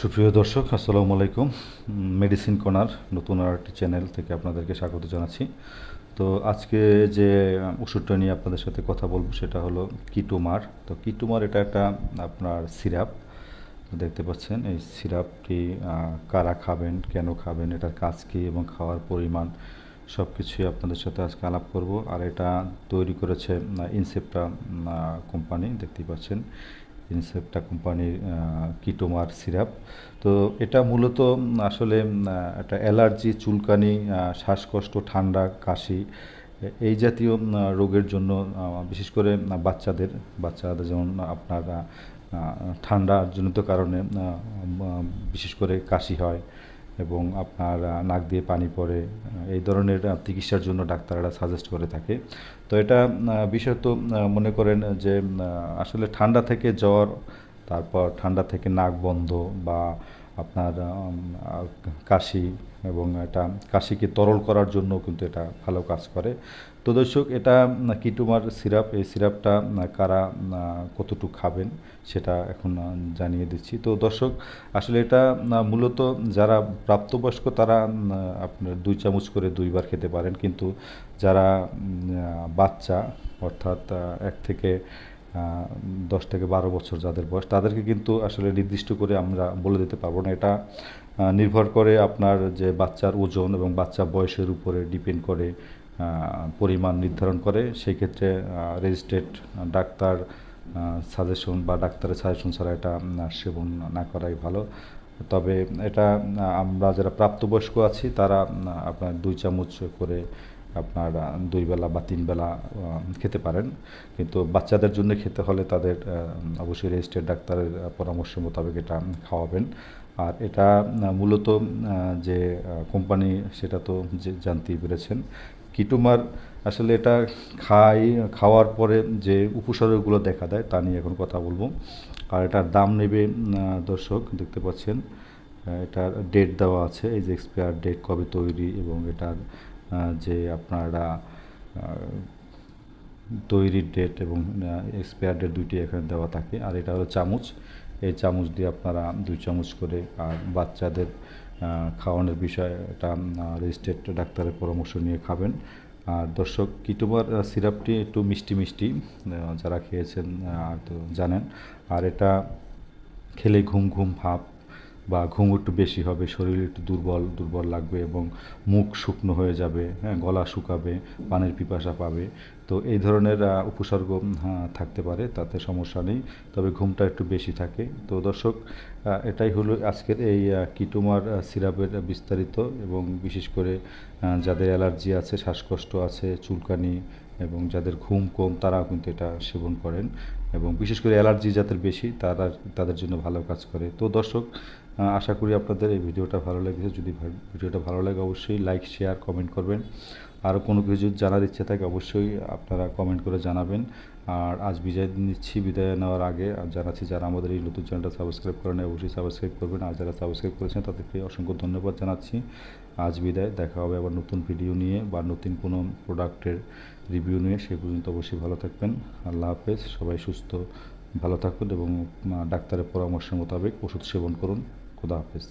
সুপ্রিয় দর্শক, আসসালামু আলাইকুম। মেডিসিন কর্নার নতুন আর একটি চ্যানেল থেকে আপনাদেরকে স্বাগত জানাচ্ছি। তো আজকে যে ওষুধটা নিয়ে আপনাদের সাথে কথা বলবো সেটা হলো কিটোমার। তো কিটোমার এটা একটা আপনার সিরাপ দেখতে পাচ্ছেন। এই সিরাপটি কারা খাবেন, কেন খাবেন, এটার কাজ কী এবং খাওয়ার পরিমাণ সব কিছুই আপনাদের সাথে আজকে আলাপ করব। আর এটা তৈরি করেছে ইনসেপ্টা কোম্পানি, দেখতেই পাচ্ছেন ইনসেপ্টা কোম্পানির কিটোমার সিরাপ। তো এটা মূলত আসলে একটা অ্যালার্জি, চুলকানি, শ্বাসকষ্ট, ঠান্ডা, কাশি এই জাতীয় রোগের জন্য, বিশেষ করে বাচ্চাদের যেমন আপনার ঠান্ডার জনিত কারণে বিশেষ করে কাশি হয় এবং আপনার নাক দিয়ে পানি পড়ে, এই ধরনের চিকিৎসার জন্য ডাক্তাররা সাজেস্ট করে থাকে। তো এটা বিশেষত মনে করেন যে আসলে ঠান্ডা থেকে জ্বর, তারপর ঠান্ডা থেকে নাক বন্ধ বা আপনার কাশি, এবং এটা কাশিকে তরল করার জন্য কিন্তু এটা ভালো কাজ করে। তো দর্শক, এটা কিটোমার সিরাপ, এই সিরাপটা কারা কতটুকু খাবেন সেটা এখন জানিয়ে দিচ্ছি। তো দর্শক, আসলে এটা মূলত যারা প্রাপ্তবয়স্ক তারা আপনার 2 চামচ করে 2বার খেতে পারেন, কিন্তু যারা বাচ্চা, অর্থাৎ 1 থেকে 10 থেকে 12 বছর যাদের বয়স, তাদেরকে কিন্তু আসলে নির্দিষ্ট করে আমরা বলে দিতে পারবো না। এটা নির্ভর করে আপনার যে বাচ্চার ওজন এবং বাচ্চা বয়সের উপরে ডিপেন্ড করে পরিমাণ নির্ধারণ করে। সেই ক্ষেত্রে রেজিস্ট্রেড ডাক্তার সাজেশন বা ডাক্তারের সাজেশন ছাড়া এটা সেবন না করাই ভালো। তবে এটা আমরা যারা প্রাপ্তবয়স্ক আছি তারা আপনার 2 চামচ করে আপনার 2 বেলা বা 3 বেলা খেতে পারেন। কিন্তু বাচ্চাদের জন্য খেতে হলে তাদের অবশ্যই রেজিস্টার্ড ডাক্তারের পরামর্শ মোতাবেক এটা খাওয়াবেন। আর এটা মূলত যে কোম্পানি সেটা তো জানতেই পেরেছেন। কিটোমার আসলে এটা খাওয়ার পরে যে উপসর্গগুলো দেখা দেয় তা নিয়ে এখন কথা বলবো। আর এটার দাম নেবে, দর্শক দেখতে পাচ্ছেন এটার ডেট দেওয়া আছে, এই যে এক্সপায়ার ডেট, কবে তৈরি, এবং এটার যে আপনারা তৈরির ডেট এবং এক্সপায়ার ডেট দুইটি এখানে দেওয়া থাকে। আর এটা হলো চামচ, এই চামচ দিয়ে আপনারা 2 চামচ করে। আর বাচ্চাদের খাওয়ানোর বিষয় এটা রেজিস্টার্ড ডাক্তারের পরামর্শ নিয়ে খাবেন। আর দর্শক, কিটোমার সিরাপটি একটু মিষ্টি মিষ্টি, যারা খেয়েছেন তো জানেন। আর এটা খেলে ঘুম ঘুম ভাব বা ঘুম একটু বেশি হবে, শরীর একটু দুর্বল দুর্বল লাগবে এবং মুখ শুকনো হয়ে যাবে, হ্যাঁ, গলা শুকাবে, পানির পিপাসা পাবে। তো এই ধরনের উপসর্গ থাকতে পারে, তাতে সমস্যা নেই, তবে ঘুমটা একটু বেশি থাকে। তো দর্শক, এটাই হলো আজকের এই কিটোমার সিরাপের বিস্তারিত। এবং বিশেষ করে যাদের অ্যালার্জি আছে, শ্বাসকষ্ট আছে, চুলকানি এবং যাদের ঘুম কম, তারাও কিন্তু এটা সেবন করেন। এবং বিশেষ করে অ্যালার্জি যাদের বেশি তাদের জন্য ভালো কাজ করে। তো দর্শক, আশা করি আপনাদের এই ভিডিওটা ভালো লেগেছে। যদি ভিডিওটা ভালো লাগে অবশ্যই লাইক, শেয়ার, কমেন্ট করবেন। আরও কোনো কিছু জানার ইচ্ছে থাকে অবশ্যই আপনারা কমেন্ট করে জানাবেন। আর আজ বিদায় নিচ্ছি। বিদায় নেওয়ার আগে জানাচ্ছি, যারা আমাদের এই নতুন চ্যানেলটা সাবস্ক্রাইব করেন অবশ্যই সাবস্ক্রাইব করবেন। আর যারা সাবস্ক্রাইব করেছেন তাদেরকে অসংখ্য ধন্যবাদ জানাচ্ছি। আজ বিদায়, দেখা হবে আবার নতুন ভিডিও নিয়ে বা নতুন কোনো প্রোডাক্টের রিভিউ নিয়ে। সে পর্যন্ত অবশ্যই ভালো থাকবেন। আল্লাহ হাফেজ। সবাই সুস্থ ভালো থাকুন এবং ডাক্তারের পরামর্শ মোতাবেক ওষুধ সেবন করুন। খুদা হাফেজ।